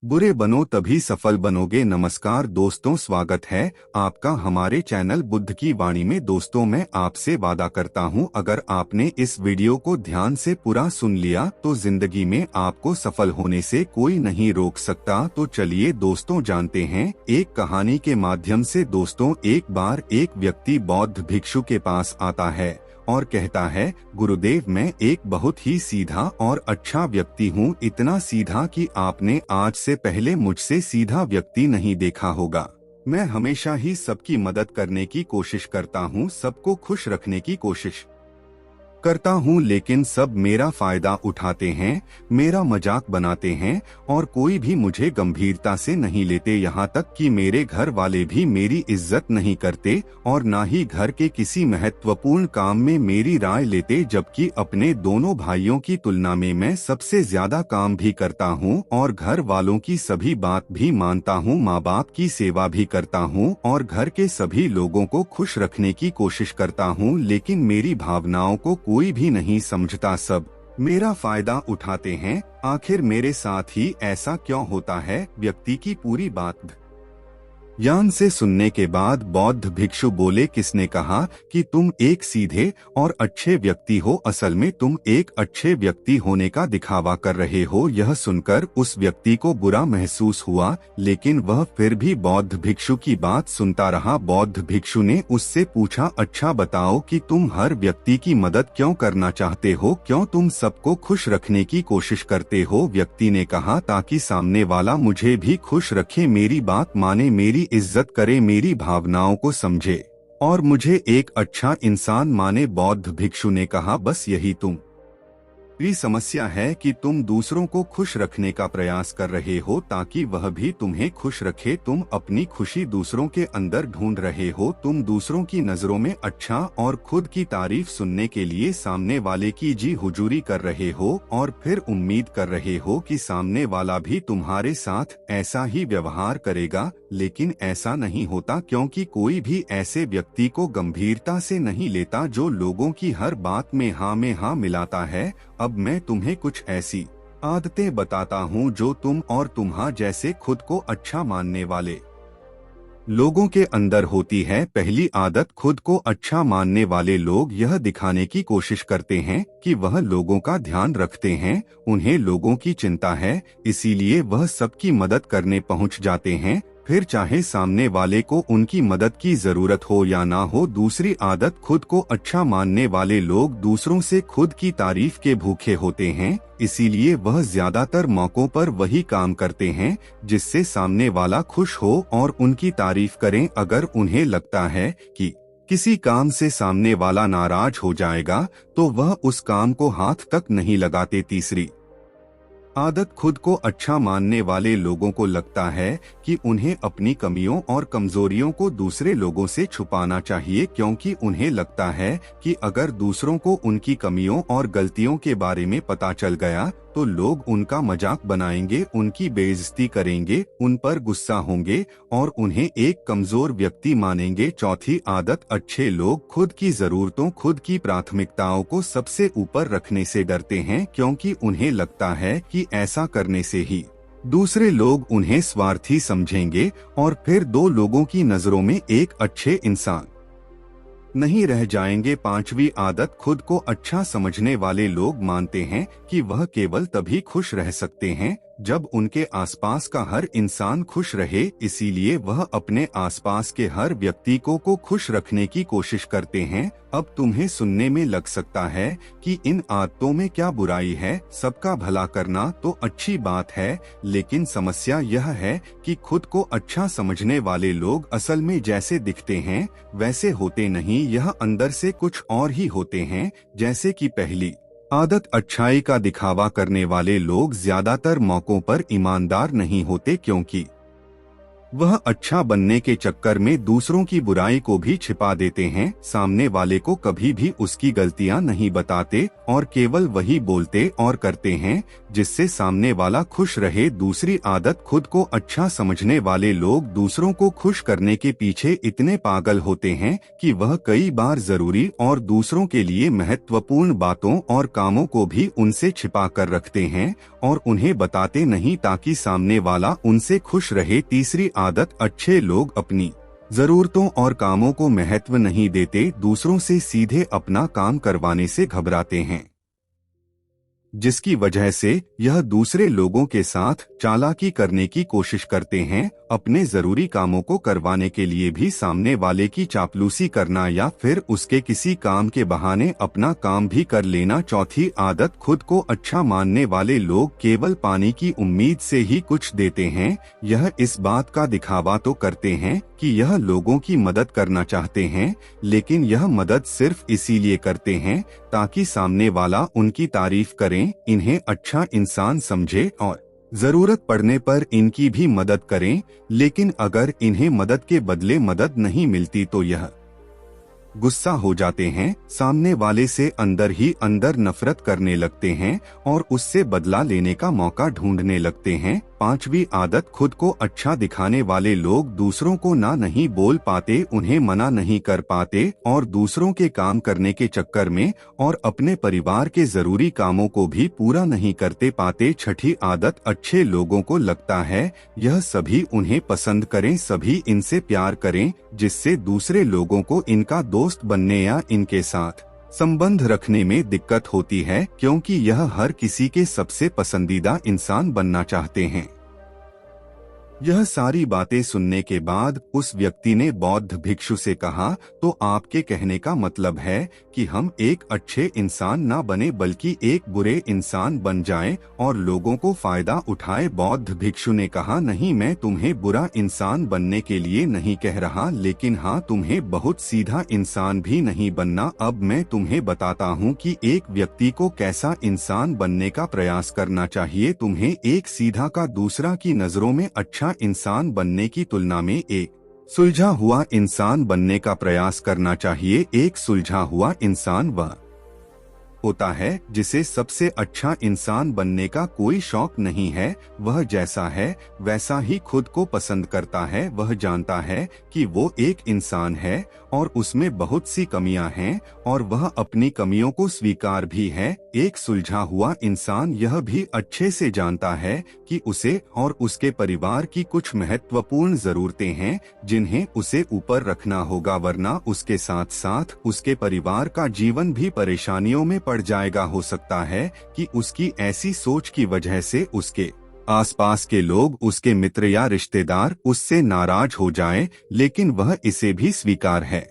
बुरे बनो तभी सफल बनोगे। नमस्कार दोस्तों, स्वागत है आपका हमारे चैनल बुद्ध की वाणी में। दोस्तों, मैं आपसे वादा करता हूं, अगर आपने इस वीडियो को ध्यान से पूरा सुन लिया तो जिंदगी में आपको सफल होने से कोई नहीं रोक सकता। तो चलिए दोस्तों, जानते हैं एक कहानी के माध्यम से। दोस्तों, एक बार एक व्यक्ति बौद्ध भिक्षु के पास आता है और कहता है, गुरुदेव, मैं एक बहुत ही सीधा और अच्छा व्यक्ति हूँ, इतना सीधा कि आपने आज से पहले मुझसे सीधा व्यक्ति नहीं देखा होगा। मैं हमेशा ही सबकी मदद करने की कोशिश करता हूँ, सबको खुश रखने की कोशिश करता हूँ, लेकिन सब मेरा फायदा उठाते हैं, मेरा मजाक बनाते हैं और कोई भी मुझे गंभीरता से नहीं लेते। यहाँ तक कि मेरे घर वाले भी मेरी इज्जत नहीं करते और ना ही घर के किसी महत्वपूर्ण काम में मेरी राय लेते, जबकि अपने दोनों भाइयों की तुलना में मैं सबसे ज्यादा काम भी करता हूँ और घर वालों की सभी बात भी मानता हूँ, माँ बाप की सेवा भी करता हूँ और घर के सभी लोगों को खुश रखने की कोशिश करता हूँ, लेकिन मेरी भावनाओं को कोई भी नहीं समझता, सब मेरा फायदा उठाते हैं। आखिर मेरे साथ ही ऐसा क्यों होता है? व्यक्ति की पूरी बात ध्यान से सुनने के बाद बौद्ध भिक्षु बोले, किसने कहा कि तुम एक सीधे और अच्छे व्यक्ति हो? असल में तुम एक अच्छे व्यक्ति होने का दिखावा कर रहे हो। यह सुनकर उस व्यक्ति को बुरा महसूस हुआ, लेकिन वह फिर भी बौद्ध भिक्षु की बात सुनता रहा। बौद्ध भिक्षु ने उससे पूछा, अच्छा बताओ कि तुम हर व्यक्ति की मदद क्यों करना चाहते हो? क्यों तुम सबको खुश रखने की कोशिश करते हो? व्यक्ति ने कहा, ताकि सामने वाला मुझे भी खुश रखे, मेरी बात माने, मेरी इज्जत करे, मेरी भावनाओं को समझे और मुझे एक अच्छा इंसान माने। बौद्ध भिक्षु ने कहा, बस यही तुम्हारी समस्या है कि तुम दूसरों को खुश रखने का प्रयास कर रहे हो ताकि वह भी तुम्हें खुश रखे। तुम अपनी खुशी दूसरों के अंदर ढूंढ रहे हो। तुम दूसरों की नजरों में अच्छा और खुद की तारीफ सुनने के लिए सामने वाले की जी हुजूरी कर रहे हो और फिर उम्मीद कर रहे हो कि सामने वाला भी तुम्हारे साथ ऐसा ही व्यवहार करेगा, लेकिन ऐसा नहीं होता, क्योंकि कोई भी ऐसे व्यक्ति को गंभीरता से नहीं लेता जो लोगों की हर बात में हाँ मिलाता है। अब मैं तुम्हें कुछ ऐसी आदतें बताता हूँ जो तुम और तुम्हारे जैसे खुद को अच्छा मानने वाले लोगों के अंदर होती है। पहली आदत, खुद को अच्छा मानने वाले लोग यह दिखाने की कोशिश करते हैं कि वह लोगों का ध्यान रखते हैं, उन्हें लोगों की चिंता है, इसीलिए वह सबकी मदद करने पहुंच जाते हैं, फिर चाहे सामने वाले को उनकी मदद की जरूरत हो या ना हो। दूसरी आदत, खुद को अच्छा मानने वाले लोग दूसरों से खुद की तारीफ के भूखे होते हैं, इसीलिए वह ज्यादातर मौकों पर वही काम करते हैं जिससे सामने वाला खुश हो और उनकी तारीफ करें। अगर उन्हें लगता है कि किसी काम से सामने वाला नाराज हो जाएगा तो वह उस काम को हाथ तक नहीं लगाते। तीसरी आदत, खुद को अच्छा मानने वाले लोगों को लगता है कि उन्हें अपनी कमियों और कमजोरियों को दूसरे लोगों से छुपाना चाहिए, क्योंकि उन्हें लगता है कि अगर दूसरों को उनकी कमियों और गलतियों के बारे में पता चल गया तो लोग उनका मजाक बनाएंगे, उनकी बेइज्जती करेंगे, उन पर गुस्सा होंगे और उन्हें एक कमजोर व्यक्ति मानेंगे। चौथी आदत, अच्छे लोग खुद की जरूरतों, खुद की प्राथमिकताओं को सबसे ऊपर रखने से डरते हैं, क्योंकि उन्हें लगता है कि ऐसा करने से ही दूसरे लोग उन्हें स्वार्थी समझेंगे और फिर दो लोगों की नजरों में एक अच्छे इंसान नहीं रह जाएंगे। पांचवी आदत, खुद को अच्छा समझने वाले लोग मानते हैं कि वह केवल तभी खुश रह सकते हैं जब उनके आसपास का हर इंसान खुश रहे, इसीलिए वह अपने आसपास के हर व्यक्ति को खुश रखने की कोशिश करते हैं। अब तुम्हें सुनने में लग सकता है कि इन आदतों में क्या बुराई है, सबका भला करना तो अच्छी बात है, लेकिन समस्या यह है कि खुद को अच्छा समझने वाले लोग असल में जैसे दिखते हैं वैसे होते नहीं, यह अंदर से कुछ और ही होते हैं। जैसे कि पहली आदत, अच्छाई का दिखावा करने वाले लोग ज्यादातर मौकों पर ईमानदार नहीं होते, क्योंकि वह अच्छा बनने के चक्कर में दूसरों की बुराई को भी छिपा देते हैं, सामने वाले को कभी भी उसकी गलतियां नहीं बताते और केवल वही बोलते और करते हैं जिससे सामने वाला खुश रहे। दूसरी आदत, खुद को अच्छा समझने वाले लोग दूसरों को खुश करने के पीछे इतने पागल होते हैं कि वह कई बार जरूरी और दूसरों के लिए महत्वपूर्ण बातों और कामों को भी उनसे छिपा कर रखते हैं और उन्हें बताते नहीं ताकि सामने वाला उनसे खुश रहे। तीसरी आदत, अच्छे लोग अपनी जरूरतों और कामों को महत्व नहीं देते, दूसरों से सीधे अपना काम करवाने से घबराते हैं, जिसकी वजह से यह दूसरे लोगों के साथ चालाकी करने की कोशिश करते हैं, अपने जरूरी कामों को करवाने के लिए भी सामने वाले की चापलूसी करना या फिर उसके किसी काम के बहाने अपना काम भी कर लेना। चौथी आदत, खुद को अच्छा मानने वाले लोग केवल पाने की उम्मीद से ही कुछ देते हैं। यह इस बात का दिखावा तो करते हैं कि यह लोगों की मदद करना चाहते हैं, लेकिन यह मदद सिर्फ इसीलिए करते हैं ताकि सामने वाला उनकी तारीफ करें, इन्हें अच्छा इंसान समझे और जरूरत पड़ने पर इनकी भी मदद करें। लेकिन अगर इन्हें मदद के बदले मदद नहीं मिलती तो यह गुस्सा हो जाते हैं, सामने वाले से अंदर ही अंदर नफरत करने लगते हैं और उससे बदला लेने का मौका ढूंढने लगते हैं। पांचवी आदत, खुद को अच्छा दिखाने वाले लोग दूसरों को ना नहीं बोल पाते, उन्हें मना नहीं कर पाते और दूसरों के काम करने के चक्कर में और अपने परिवार के जरूरी कामों को भी पूरा नहीं करते पाते। छठी आदत, अच्छे लोगों को लगता है यह सभी उन्हें पसंद करें, सभी इनसे प्यार करें, जिससे दूसरे लोगों को इनका दोस्त बनने या इनके साथ संबंध रखने में दिक्कत होती है, क्योंकि यह हर किसी के सबसे पसंदीदा इंसान बनना चाहते हैं। यह सारी बातें सुनने के बाद उस व्यक्ति ने बौद्ध भिक्षु से कहा, तो आपके कहने का मतलब है कि हम एक अच्छे इंसान ना बने बल्कि एक बुरे इंसान बन जाएं और लोगों को फायदा उठाए। बौद्ध भिक्षु ने कहा, नहीं, मैं तुम्हें बुरा इंसान बनने के लिए नहीं कह रहा, लेकिन हाँ, तुम्हें बहुत सीधा इंसान भी नहीं बनना। अब मैं तुम्हें बताता हूँ कि एक व्यक्ति को कैसा इंसान बनने का प्रयास करना चाहिए। तुम्हें एक सीधा का दूसरा की नजरों में अच्छा इंसान बनने की तुलना में एक सुलझा हुआ इंसान बनने का प्रयास करना चाहिए। एक सुलझा हुआ इंसान वह होता है जिसे सबसे अच्छा इंसान बनने का कोई शौक नहीं है। वह जैसा है वैसा ही खुद को पसंद करता है। वह जानता है कि वो एक इंसान है और उसमें बहुत सी कमियां हैं और वह अपनी कमियों को स्वीकार भी है। एक सुलझा हुआ इंसान यह भी अच्छे से जानता है कि उसे और उसके परिवार की कुछ महत्वपूर्ण जरूरतें हैं जिन्हें उसे ऊपर रखना होगा, वरना उसके साथ साथ उसके परिवार का जीवन भी परेशानियों में पड़ जाएगा। हो सकता है कि उसकी ऐसी सोच की वजह से उसके आसपास के लोग, उसके मित्र या रिश्तेदार उससे नाराज हो जाएं, लेकिन वह इसे भी स्वीकार है।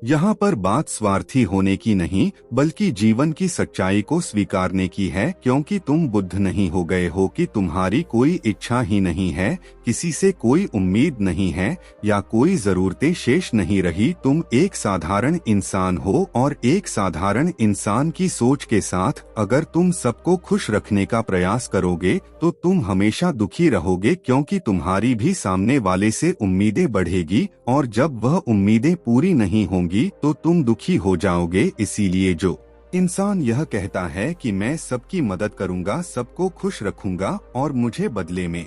यहाँ पर बात स्वार्थी होने की नहीं बल्कि जीवन की सच्चाई को स्वीकारने की है, क्योंकि तुम बुद्ध नहीं हो गए हो कि तुम्हारी कोई इच्छा ही नहीं है, किसी से कोई उम्मीद नहीं है या कोई जरूरतें शेष नहीं रही। तुम एक साधारण इंसान हो और एक साधारण इंसान की सोच के साथ अगर तुम सबको खुश रखने का प्रयास करोगे तो तुम हमेशा दुखी रहोगे, क्योंकि तुम्हारी भी सामने वाले से उम्मीदें बढ़ेगी और जब वह उम्मीदें पूरी नहीं होंगी तो तुम दुखी हो जाओगे। इसीलिए जो इंसान यह कहता है कि मैं सबकी मदद करूंगा, सबको खुश रखूंगा और मुझे बदले में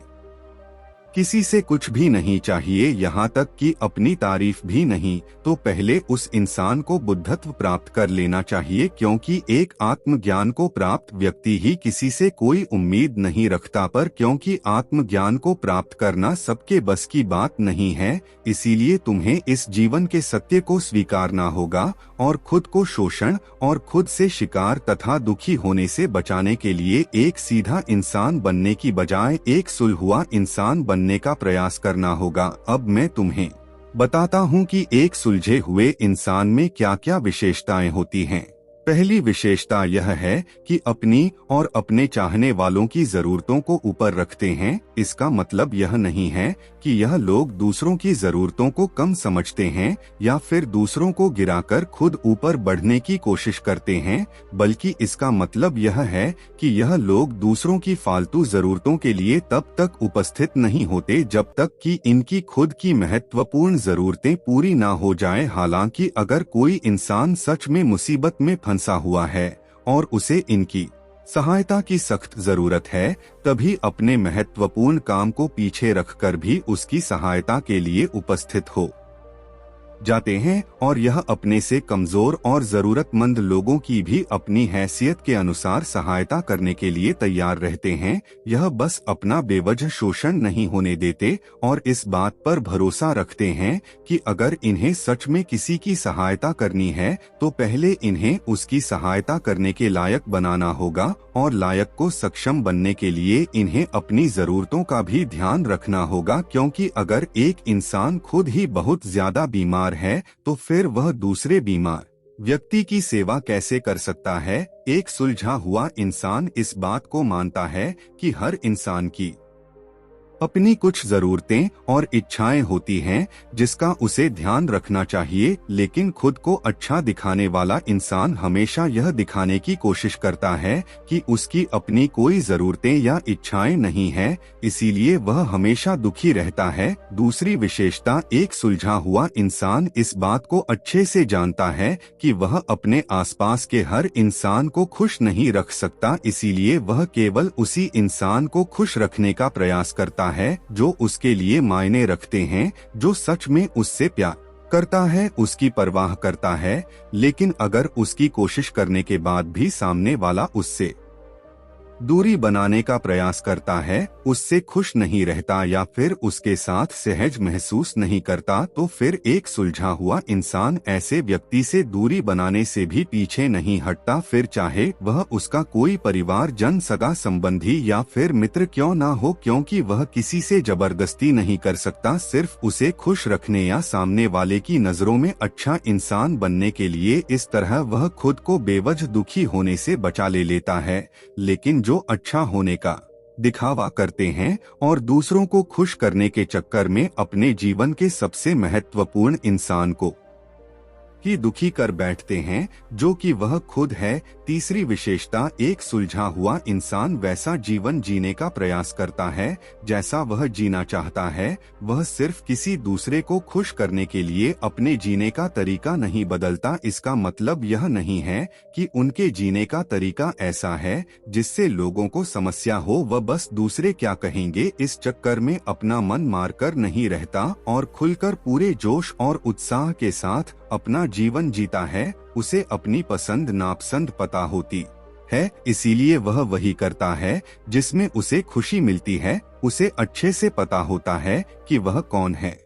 किसी से कुछ भी नहीं चाहिए, यहाँ तक कि अपनी तारीफ भी नहीं, तो पहले उस इंसान को बुद्धत्व प्राप्त कर लेना चाहिए, क्योंकि एक आत्मज्ञान को प्राप्त व्यक्ति ही किसी से कोई उम्मीद नहीं रखता। पर क्योंकि आत्मज्ञान को प्राप्त करना सबके बस की बात नहीं है, इसीलिए तुम्हें इस जीवन के सत्य को स्वीकारना होगा और खुद को शोषण और खुद से शिकार तथा दुखी होने से बचाने के लिए एक सीधा इंसान बनने की बजाय एक सुलझा इंसान बनने का प्रयास करना होगा। अब मैं तुम्हें बताता हूँ कि एक सुलझे हुए इंसान में क्या क्या विशेषताएं होती हैं। पहली विशेषता यह है कि अपनी और अपने चाहने वालों की जरूरतों को ऊपर रखते हैं। इसका मतलब यह नहीं है कि यह लोग दूसरों की जरूरतों को कम समझते हैं या फिर दूसरों को गिराकर खुद ऊपर बढ़ने की कोशिश करते हैं, बल्कि इसका मतलब यह है कि यह लोग दूसरों की फालतू जरूरतों के लिए तब तक उपस्थित नहीं होते जब तक कि इनकी खुद की महत्वपूर्ण जरूरतें पूरी ना हो जाए। हालांकि अगर कोई इंसान सच में मुसीबत में फंसा हुआ है और उसे इनकी सहायता की सख्त जरूरत है, तभी अपने महत्वपूर्ण काम को पीछे रखकर भी उसकी सहायता के लिए उपस्थित हो जाते हैं और यह अपने से कमजोर और जरूरतमंद लोगों की भी अपनी हैसियत के अनुसार सहायता करने के लिए तैयार रहते हैं। यह बस अपना बेवजह शोषण नहीं होने देते और इस बात पर भरोसा रखते हैं कि अगर इन्हें सच में किसी की सहायता करनी है तो पहले इन्हें उसकी सहायता करने के लायक बनाना होगा और लायक को सक्षम बनने के लिए इन्हें अपनी जरूरतों का भी ध्यान रखना होगा, क्योंकि अगर एक इंसान खुद ही बहुत ज्यादा बीमार है तो फिर वह दूसरे बीमार व्यक्ति की सेवा कैसे कर सकता है। एक सुलझा हुआ इंसान इस बात को मानता है कि हर इंसान की अपनी कुछ जरूरतें और इच्छाएं होती हैं जिसका उसे ध्यान रखना चाहिए, लेकिन खुद को अच्छा दिखाने वाला इंसान हमेशा यह दिखाने की कोशिश करता है कि उसकी अपनी कोई जरूरतें या इच्छाएं नहीं है, इसीलिए वह हमेशा दुखी रहता है। दूसरी विशेषता, एक सुलझा हुआ इंसान इस बात को अच्छे से जानता है कि वह अपने आसपास के हर इंसान को खुश नहीं रख सकता, इसीलिए वह केवल उसी इंसान को खुश रखने का प्रयास करता है जो उसके लिए मायने रखते हैं, जो सच में उससे प्यार करता है, उसकी परवाह करता है। लेकिन अगर उसकी कोशिश करने के बाद भी सामने वाला उससे दूरी बनाने का प्रयास करता है, उससे खुश नहीं रहता या फिर उसके साथ सहज महसूस नहीं करता, तो फिर एक सुलझा हुआ इंसान ऐसे व्यक्ति से दूरी बनाने से भी पीछे नहीं हटता, फिर चाहे वह उसका कोई परिवार जन, सगा संबंधी या फिर मित्र क्यों ना हो, क्योंकि वह किसी से जबरदस्ती नहीं कर सकता। सिर्फ उसे खुश रखने या सामने वाले की नजरों में अच्छा इंसान बनने के लिए इस तरह वह खुद को बेवजह दुखी होने से बचा ले लेता है। लेकिन जो अच्छा होने का दिखावा करते हैं और दूसरों को खुश करने के चक्कर में अपने जीवन के सबसे महत्वपूर्ण इंसान को ही दुखी कर बैठते हैं, जो कि वह खुद है। तीसरी विशेषता, एक सुलझा हुआ इंसान वैसा जीवन जीने का प्रयास करता है जैसा वह जीना चाहता है। वह सिर्फ किसी दूसरे को खुश करने के लिए अपने जीने का तरीका नहीं बदलता। इसका मतलब यह नहीं है कि उनके जीने का तरीका ऐसा है जिससे लोगों को समस्या हो, वह बस दूसरे क्या कहेंगे इस चक्कर में अपना मन मारकर नहीं रहता और खुलकर पूरे जोश और उत्साह के साथ अपना जीवन जीता है। उसे अपनी पसंद नापसंद पता होती है, इसीलिए वह वही करता है जिसमें उसे खुशी मिलती है। उसे अच्छे से पता होता है कि वह कौन है,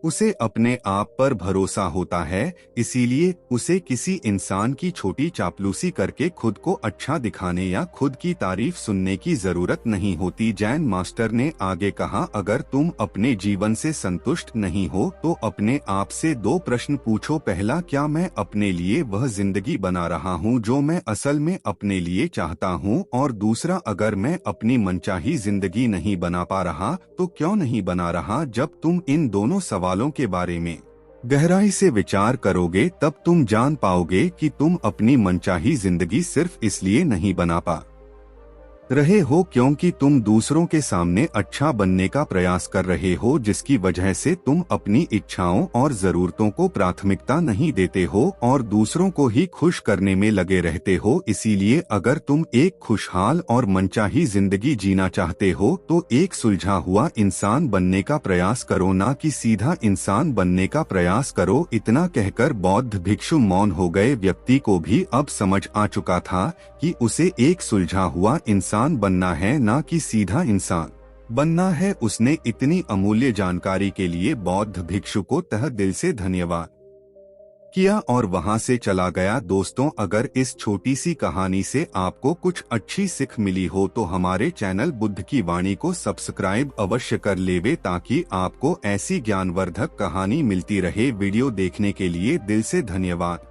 उसे अपने आप पर भरोसा होता है, इसीलिए उसे किसी इंसान की छोटी चापलूसी करके खुद को अच्छा दिखाने या खुद की तारीफ सुनने की जरूरत नहीं होती। जैन मास्टर ने आगे कहा, अगर तुम अपने जीवन से संतुष्ट नहीं हो तो अपने आप से दो प्रश्न पूछो। पहला, क्या मैं अपने लिए वह जिंदगी बना रहा हूँ जो मैं असल में अपने लिए चाहता हूँ? और दूसरा, अगर मैं अपनी मनचाही जिंदगी नहीं बना पा रहा तो क्यों नहीं बना रहा? जब तुम इन दोनों सवालों के बारे में गहराई से विचार करोगे तब तुम जान पाओगे कि तुम अपनी मनचाही जिंदगी सिर्फ इसलिए नहीं बना पा रहे हो क्योंकि तुम दूसरों के सामने अच्छा बनने का प्रयास कर रहे हो, जिसकी वजह से तुम अपनी इच्छाओं और जरूरतों को प्राथमिकता नहीं देते हो और दूसरों को ही खुश करने में लगे रहते हो। इसीलिए अगर तुम एक खुशहाल और मनचाही जिंदगी जीना चाहते हो तो एक सुलझा हुआ इंसान बनने का प्रयास करो, ना कि सीधा इंसान बनने का प्रयास करो। इतना कहकर बौद्ध भिक्षु मौन हो गए। व्यक्ति को भी अब समझ आ चुका था कि उसे एक सुलझा हुआ इंसान बनना है, ना कि सीधा इंसान बनना है। उसने इतनी अमूल्य जानकारी के लिए बौद्ध भिक्षु को तहे दिल से धन्यवाद किया और वहां से चला गया। दोस्तों, अगर इस छोटी सी कहानी से आपको कुछ अच्छी सीख मिली हो तो हमारे चैनल बुद्ध की वाणी को सब्सक्राइब अवश्य कर लेवे, ताकि आपको ऐसी ज्ञानवर्धक कहानी मिलती रहे। वीडियो देखने के लिए दिल से धन्यवाद।